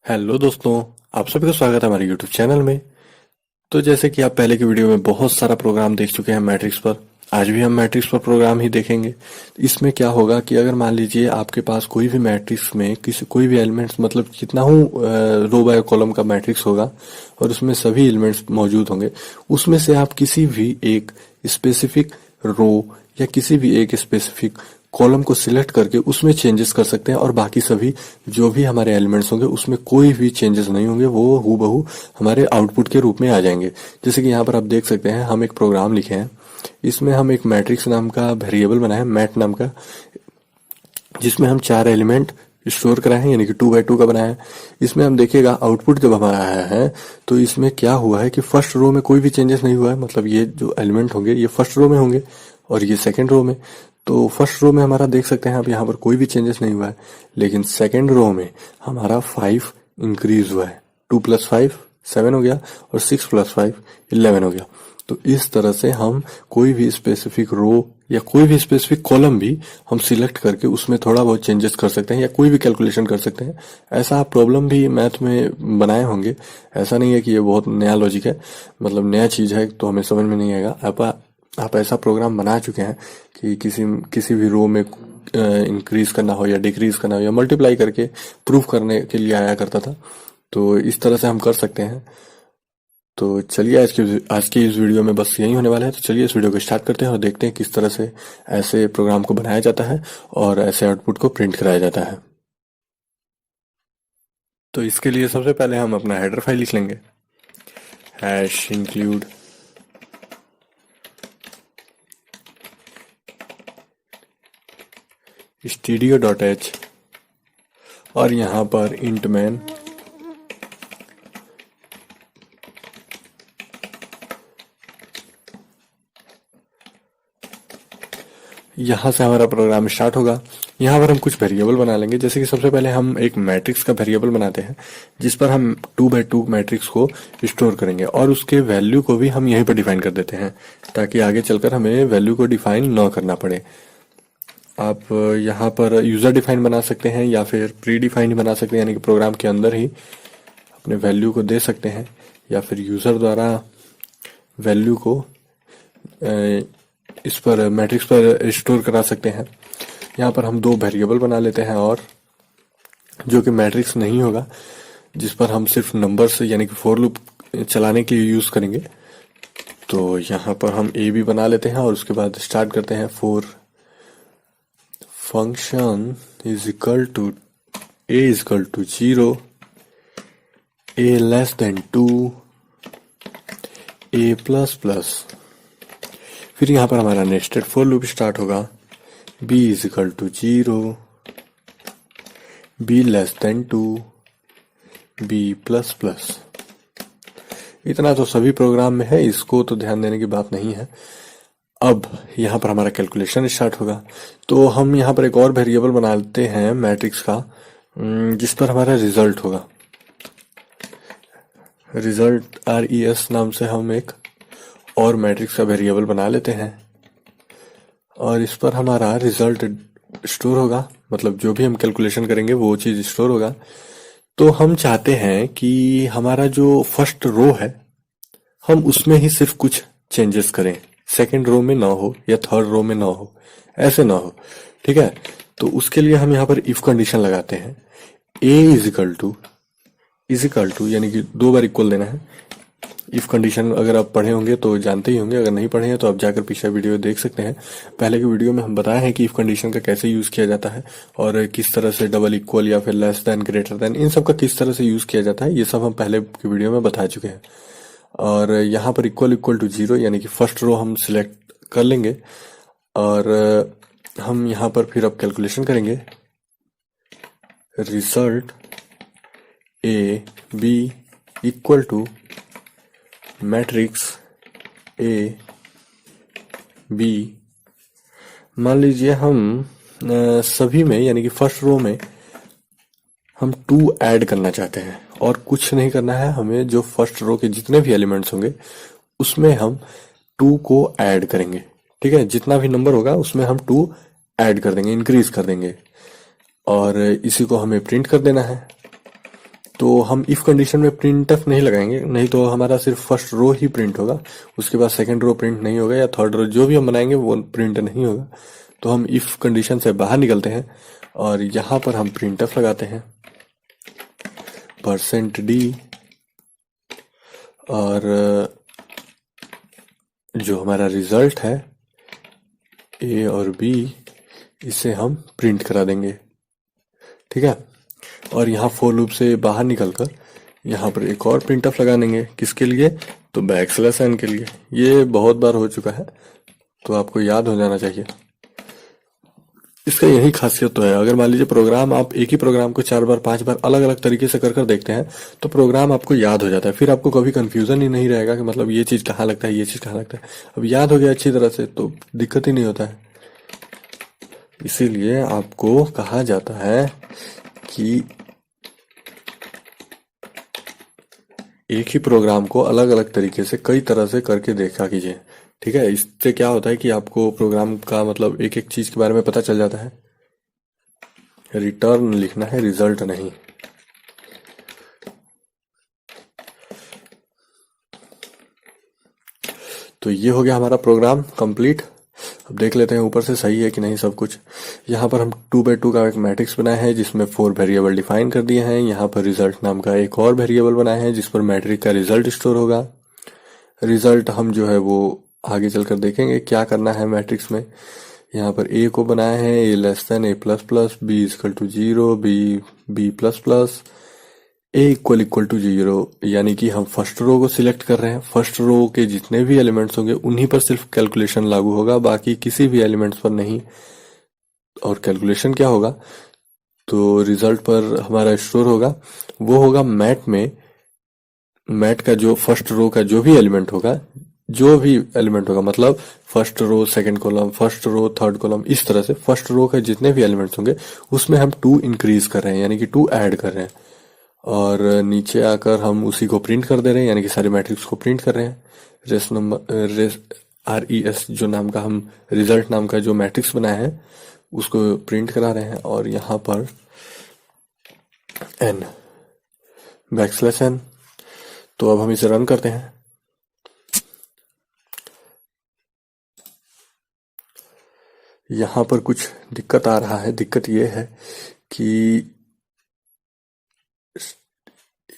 Hello दोस्तों। आप सभी का स्वागत है हमारे यूट्यूब चैनल में। तो जैसे कि आप पहले की वीडियो में बहुत सारा प्रोग्राम देख चुके हैं मैट्रिक्स पर, आज भी हम मैट्रिक्स पर प्रोग्राम ही देखेंगे। इसमें क्या होगा कि अगर मान लीजिए आपके पास कोई भी मैट्रिक्स में किसी कोई भी एलिमेंट्स, मतलब कितना हूँ रो बाय कॉलम का मैट्रिक्स होगा और उसमें सभी एलिमेंट्स मौजूद होंगे, उसमें से आप किसी भी एक स्पेसिफिक रो या किसी भी एक स्पेसिफिक कॉलम को सिलेक्ट करके उसमें चेंजेस कर सकते हैं और बाकी सभी जो भी हमारे एलिमेंट्स होंगे उसमें कोई भी चेंजेस नहीं होंगे, वो हूबहू हमारे आउटपुट के रूप में आ जाएंगे। जैसे कि यहाँ पर आप देख सकते हैं, हम एक प्रोग्राम लिखे हैं, इसमें हम एक मैट्रिक्स नाम का वेरिएबल बनाए, मैट नाम का, जिसमें हम 4 एलिमेंट स्टोर कराए हैं, यानी कि 2 बाय 2 का बनाया है। इसमें हम देखिएगा आउटपुट जब हमारा आया है तो इसमें क्या हुआ है कि फर्स्ट रो में कोई भी चेंजेस नहीं हुआ है, मतलब ये जो एलिमेंट होंगे ये फर्स्ट रो में होंगे और ये सेकंड रो में। तो फर्स्ट रो में हमारा देख सकते हैं आप, यहाँ पर कोई भी चेंजेस नहीं हुआ है, लेकिन सेकंड रो में हमारा 5 इंक्रीज हुआ है। 2 + 5 7 हो गया और 6 + 5 11 हो गया। तो इस तरह से हम कोई भी स्पेसिफिक रो या कोई भी स्पेसिफिक कॉलम भी हम सिलेक्ट करके उसमें थोड़ा बहुत चेंजेस कर सकते हैं या कोई भी कैलकुलेशन कर सकते हैं। ऐसा आप प्रॉब्लम भी मैथ में बनाए होंगे, ऐसा नहीं है कि ये बहुत नया लॉजिक है, मतलब नया चीज है तो हमें समझ में नहीं आएगा। आप ऐसा प्रोग्राम बना चुके हैं कि किसी किसी भी रो में इंक्रीज करना हो या डिक्रीज करना हो या मल्टीप्लाई करके प्रूफ करने के लिए आया करता था, तो इस तरह से हम कर सकते हैं। तो चलिए आज की इस वीडियो में बस यही होने वाला है। तो चलिए इस वीडियो को स्टार्ट करते हैं और देखते हैं किस तरह से ऐसे प्रोग्राम को बनाया जाता है और ऐसे आउटपुट को प्रिंट कराया जाता है। तो इसके लिए सबसे पहले हम अपना हेडर फाइल लिख लेंगे, #include studio.h और यहाँ पर int main, यहाँ से हमारा प्रोग्राम स्टार्ट होगा। यहाँ पर हम कुछ वेरिएबल बना लेंगे, जैसे कि सबसे पहले हम एक मैट्रिक्स का वेरिएबल बनाते हैं जिस पर हम 2 बाय 2 मैट्रिक्स को स्टोर करेंगे और उसके वैल्यू को भी हम यहीं पर डिफाइन कर देते हैं ताकि आगे चलकर हमें वैल्यू को डिफाइन ना करना पड़े। आप यहाँ पर यूजर डिफाइन बना सकते हैं या फिर प्री डिफाइन बना सकते हैं, यानी कि प्रोग्राम के अंदर ही अपने वैल्यू को दे सकते हैं, या फिर यूजर द्वारा वैल्यू को इस पर मैट्रिक्स पर स्टोर करा सकते हैं। यहाँ पर हम 2 वेरिएबल बना लेते हैं और जो कि मैट्रिक्स नहीं होगा, जिस पर हम सिर्फ नंबर्स यानी कि फॉर लूप चलाने के लिए यूज करेंगे। तो यहाँ पर हम ए भी बना लेते हैं और उसके बाद स्टार्ट करते हैं, for function is equal to a is equal to 0, a less than 2, a plus plus. फिर यहाँ पर हमारा नेस्टेड फॉर लूप स्टार्ट होगा, b is equal to 0, b less than 2, b plus plus. इतना तो सभी प्रोग्राम में है, इसको तो ध्यान देने की बात नहीं है। अब यहाँ पर हमारा कैलकुलेशन स्टार्ट होगा, तो हम यहाँ पर एक और वेरिएबल बनाते हैं मैट्रिक्स का, जिस पर हमारा रिजल्ट होगा। रिजल्ट RES नाम से हम एक और मैट्रिक्स का वेरिएबल बना लेते हैं और इस पर हमारा रिजल्ट स्टोर होगा, मतलब जो भी हम कैलकुलेशन करेंगे वो चीज स्टोर होगा। तो हम चाहते हैं कि हमारा जो फर्स्ट रो है हम उसमें ही सिर्फ कुछ चेंजेस करें, सेकंड रो में ना हो या थर्ड रो में ना हो, ऐसे ना हो, ठीक है। तो उसके लिए हम यहाँ पर इफ कंडीशन लगाते हैं, a इज इक्वल टू यानी कि 2 बार इक्वल देना है। इफ कंडीशन अगर आप पढ़े होंगे तो जानते ही होंगे, अगर नहीं पढ़े हैं तो आप जाकर पिछला वीडियो देख सकते हैं। पहले की वीडियो में हम बताए हैं कि इफ कंडीशन का कैसे यूज किया जाता है और किस तरह से डबल इक्वल या फिर लेस देन ग्रेटर देन, इन सब का किस तरह से यूज किया जाता है, ये सब हम पहले की वीडियो में बता चुके हैं। और यहाँ पर इक्वल टू 0 यानी कि फर्स्ट रो हम सिलेक्ट कर लेंगे और हम यहाँ पर फिर अब कैलकुलेशन करेंगे, result a b equal to matrix a b। मान लीजिए हम सभी में यानी कि फर्स्ट रो में हम 2 ऐड करना चाहते हैं और कुछ नहीं करना है हमें, जो फर्स्ट रो के जितने भी एलिमेंट्स होंगे उसमें हम 2 को ऐड करेंगे, ठीक है। जितना भी नंबर होगा उसमें हम 2 ऐड कर देंगे, इंक्रीज कर देंगे और इसी को हमें प्रिंट कर देना है। तो हम इफ कंडीशन में प्रिंटफ नहीं लगाएंगे, नहीं तो हमारा सिर्फ फर्स्ट रो ही प्रिंट होगा, उसके बाद सेकंड रो प्रिंट नहीं होगा, या थर्ड रो जो भी हम बनाएंगे वो प्रिंट नहीं होगा। तो हम इफ कंडीशन से बाहर निकलते हैं और यहाँ पर हम प्रिंटफ लगाते हैं %d, और जो हमारा रिजल्ट है a और b, इसे हम प्रिंट करा देंगे। ठीक है, और यहाँ फोर लूप से बाहर निकलकर यहाँ पर एक और प्रिंटफ लगा देंगे। किसके लिए? तो बैकस्लैश n के लिए। ये बहुत बार हो चुका है तो आपको याद हो जाना चाहिए। इसका यही खासियत तो है, अगर मान लीजिए प्रोग्राम आप एक ही प्रोग्राम को 4 बार 5 बार अलग अलग तरीके से कर देखते हैं तो प्रोग्राम आपको याद हो जाता है, फिर आपको कभी कंफ्यूजन ही नहीं रहेगा कि मतलब ये चीज कहाँ लगता है, ये चीज कहाँ लगता है। अब याद हो गया अच्छी तरह से तो दिक्कत ही नहीं होता है। इसीलिए आपको कहा जाता है कि एक ही प्रोग्राम को अलग अलग तरीके से कई तरह से करके देखा कीजिए। ठीक है, इससे क्या होता है कि आपको प्रोग्राम का मतलब एक एक चीज के बारे में पता चल जाता है। रिटर्न लिखना है, रिजल्ट नहीं। तो ये हो गया हमारा प्रोग्राम कंप्लीट। अब देख लेते हैं ऊपर से सही है कि नहीं सब कुछ। यहाँ पर हम 2x2 का एक मैट्रिक्स बनाया है जिसमें 4 वेरिएबल डिफाइन कर दिए हैं। यहाँ पर रिजल्ट नाम का एक और वेरिएबल बनाया है जिस पर मैट्रिक्स का रिजल्ट स्टोर होगा। रिजल्ट हम जो है वो आगे चलकर देखेंगे क्या करना है मैट्रिक्स में। यहाँ पर a को बनाया है a less than a plus plus, b equal to 0, b plus plus, a equal to 0, यानी कि हम फर्स्ट रो को सिलेक्ट कर रहे हैं। फर्स्ट रो के जितने भी एलिमेंट्स होंगे उन्हीं पर सिर्फ कैलकुलेशन लागू होगा, बाकी किसी भी एलिमेंट्स पर नहीं। और कैलकुलेशन क्या होगा? तो रिजल्ट पर हमारा स्टोर होगा, वो होगा मैट में। मैट का जो फर्स्ट रो का जो भी एलिमेंट होगा, मतलब first row second column, first row third column, इस तरह से फर्स्ट रो के जितने भी एलिमेंट्स होंगे उसमें हम 2 इंक्रीज कर रहे हैं, यानी कि 2 ऐड कर रहे हैं। और नीचे आकर हम उसी को प्रिंट कर दे रहे हैं, यानी कि सारे मैट्रिक्स को प्रिंट कर रहे हैं। रेस नंबर RES जो नाम का हम रिजल्ट नाम का जो मैट्रिक्स बनाया है उसको प्रिंट करा रहे हैं। और यहाँ पर n बैकस्लैश n। तो अब हम इसे रन करते हैं। यहाँ पर कुछ दिक्कत आ रहा है। दिक्कत ये है कि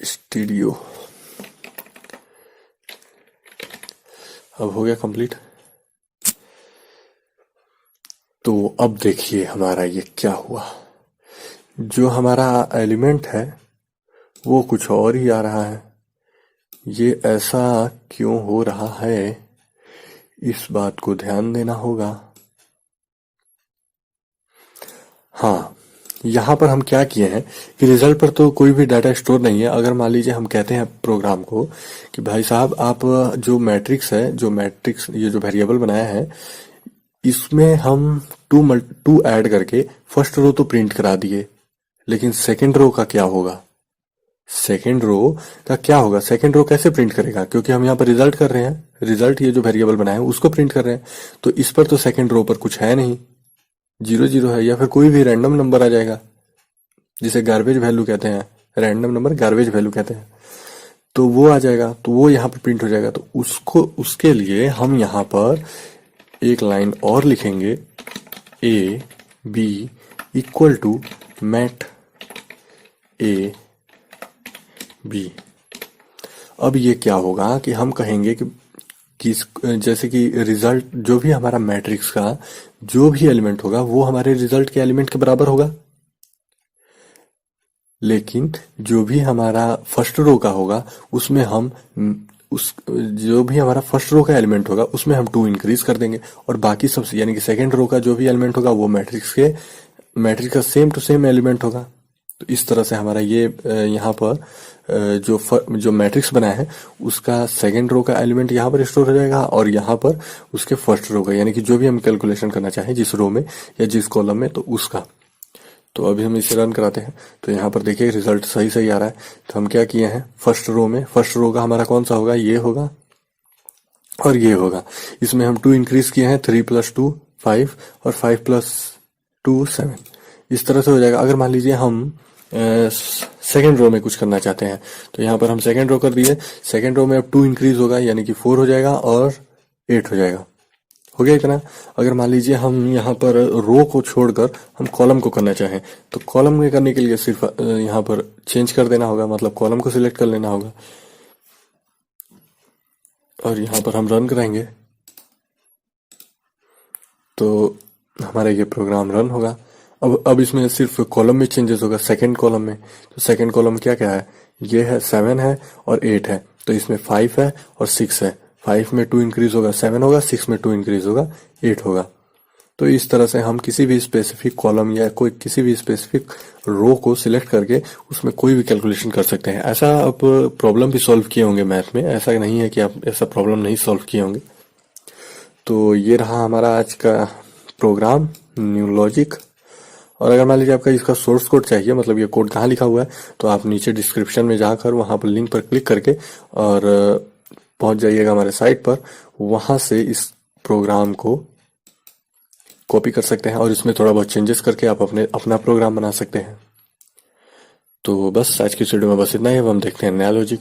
स्टूडियो अब हो गया कंप्लीट। तो अब देखिए हमारा ये क्या हुआ। जो हमारा एलिमेंट है वो कुछ और ही आ रहा है। ये ऐसा क्यों हो रहा है, इस बात को ध्यान देना होगा। हाँ, यहाँ पर हम क्या किए हैं कि रिजल्ट पर तो कोई भी डाटा स्टोर नहीं है। अगर मान लीजिए हम कहते हैं प्रोग्राम को कि भाई साहब आप जो मैट्रिक्स है, जो मैट्रिक्स ये जो वेरिएबल बनाया है इसमें हम 2 ऐड करके फर्स्ट रो तो प्रिंट करा दिए, लेकिन सेकंड रो का क्या होगा? सेकंड रो का क्या होगा? सेकंड रो कैसे प्रिंट करेगा? क्योंकि हम यहाँ पर रिजल्ट कर रहे हैं, रिजल्ट ये जो वेरिएबल बनाया है उसको प्रिंट कर रहे हैं। तो इस पर तो सेकंड रो पर कुछ है नहीं, 0 0 है, या फिर कोई भी रैंडम नंबर आ जाएगा जिसे गार्बेज वैल्यू कहते हैं। रैंडम नंबर गार्बेज वैल्यू कहते हैं, तो वो आ जाएगा, तो वो यहाँ पर प्रिंट हो जाएगा। तो उसके लिए हम यहाँ पर एक लाइन और लिखेंगे, a b equal to mat a b। अब ये क्या होगा कि हम कहेंगे कि जैसे कि रिजल्ट जो भी हमारा मैट्रिक्स का जो भी एलिमेंट होगा वो हमारे रिजल्ट के एलिमेंट के बराबर होगा, लेकिन जो भी हमारा फर्स्ट रो का होगा उसमें हम जो भी हमारा फर्स्ट रो का एलिमेंट होगा उसमें हम 2 इंक्रीज कर देंगे, और बाकी सब यानी कि सेकंड रो का जो भी एलिमेंट होगा वो मैट्रिक्स का सेम टू सेम एलिमेंट होगा। तो इस तरह से हमारा ये यहाँ पर जो मैट्रिक्स बनाया है उसका सेकंड रो का एलिमेंट यहाँ पर स्टोर हो जाएगा, और यहाँ पर उसके फर्स्ट रो का, यानी कि जो भी हम कैलकुलेशन करना चाहें जिस रो में या जिस कॉलम में, तो उसका। तो अभी हम इसे रन कराते हैं। तो यहाँ पर देखिए रिजल्ट सही आ रहा है। तो हम क्या किए हैं, फर्स्ट रो का हमारा कौन सा होगा? ये होगा और ये होगा। इसमें हम 2 इंक्रीज किए हैं, 3 + 2 5 और 5 + 2 7। इस तरह से हो जाएगा। अगर मान लीजिए हम सेकेंड रो में कुछ करना चाहते हैं, तो यहाँ पर हम सेकेंड रो कर दिए। सेकेंड रो में अब 2 इंक्रीज होगा, यानी कि 4 हो जाएगा और 8 हो जाएगा। हो गया इतना। अगर मान लीजिए हम यहाँ पर रो को छोड़कर हम कॉलम को करना चाहें, तो कॉलम में करने के लिए सिर्फ यहाँ पर चेंज कर देना होगा, मतलब कॉलम को सिलेक्ट कर लेना होगा और यहाँ पर हम रन कराएंगे तो हमारा ये प्रोग्राम रन होगा। अब इसमें सिर्फ कॉलम में चेंजेस होगा, सेकंड कॉलम में। तो सेकंड कॉलम क्या क्या है, ये है 7 है और 8 है, तो इसमें 5 है और 6 है। 5 में 2 इंक्रीज होगा 7 होगा, 6 में 2 इंक्रीज होगा 8 होगा। तो इस तरह से हम किसी भी स्पेसिफिक कॉलम या कोई किसी भी स्पेसिफिक रो को सिलेक्ट करके उसमें कोई भी कैलकुलेशन कर सकते हैं। ऐसा आप प्रॉब्लम भी सॉल्व किए होंगे मैथ में, ऐसा नहीं है कि आप ऐसा प्रॉब्लम नहीं सॉल्व किए होंगे। तो ये रहा हमारा आज का प्रोग्राम न्यू लॉजिक। और अगर मान लीजिए आपका इसका सोर्स कोड चाहिए, मतलब ये कोड कहाँ लिखा हुआ है, तो आप नीचे डिस्क्रिप्शन में जाकर वहाँ पर लिंक पर क्लिक करके और पहुंच जाइएगा हमारे साइट पर। वहाँ से इस प्रोग्राम को कॉपी कर सकते हैं और इसमें थोड़ा बहुत चेंजेस करके आप अपना प्रोग्राम बना सकते हैं। तो बस आज की इस वीडियो में बस इतना ही। अब हम देखते हैं नया लॉजिक।